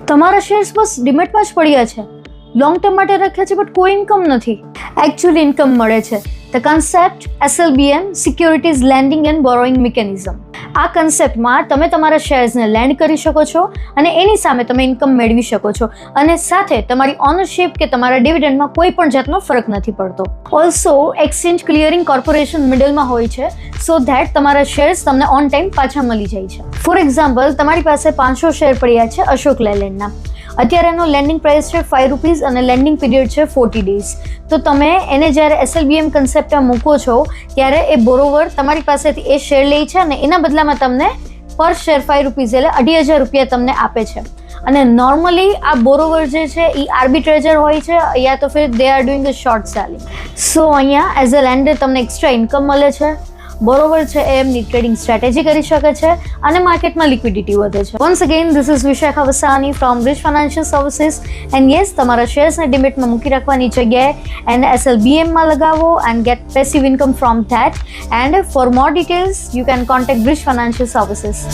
તમારા શેર્સ બસ ડિમેટમાં જ પડ્યા છે, લોંગ ટર્મ માટે રાખ્યા છે બટ કોઈ ઇન્કમ નથી. એકચ્યુઅલી ઇન્કમ મળે છે. The concept SLBM, securities landing and borrowing mechanism. આ કન્સેપ્ટમાં તમે તમારા શેર્સને લેન્ડ કરી શકો છો અને એની સામે તમે ઇન્કમ મેળવી શકો છો અને સાથે તમારી ઓનરશિપ કે તમારા ડિવિડન્ડમાં કોઈ પણ જાતનો ફરક નથી પડતો. ઓલ્સો એક્સચેન્જ ક્લિયરિંગ કોર્પોરેશન મિડલમાં હોય છે, સો ધેટ તમારા શેર્સ તમને ઓન ટાઈમ પાછા મળી જાય છે. ફોર એક્ઝામ્પલ, તમારી પાસે 500 શેર પડ્યા છે અશોક લેલેન્ડના. અત્યારે એનો લેન્ડિંગ પ્રાઇસ છે ₹5 અને લેન્ડિંગ પીરિયડ છે 40 days. તો તમે એને જ્યારે SLBM કન્સેપ્ટમાં મૂકો છો ત્યારે એ બોરોવર તમારી પાસેથી એ શેર લે છે અને એના બદલામાં તમને પર શેર ₹5 એટલે ₹2,500 તમને આપે છે. અને નોર્મલી આ બોરોવર જે છે એ આર્બિટ્રેજર હોય છે યા તો ફિર they are doing a short selling. So અહીંયા એઝ અ લેન્ડર તમને એક્સ્ટ્રા ઇન્કમ મળે છે. બોરોવર છે એ એમની ટ્રેડિંગ સ્ટ્રેટેજી કરી શકે છે અને માર્કેટમાં લિક્વિડિટી વધે છે. Once again this is Vishakha Vasani from bridge financial services and yes, તમારા શેર્સને ડિમેટમાં મૂકી રાખવાની જગ્યાએ એને SLBMમાં લગાવો and gate passive income from that. And for more details you can contact bridge financial services.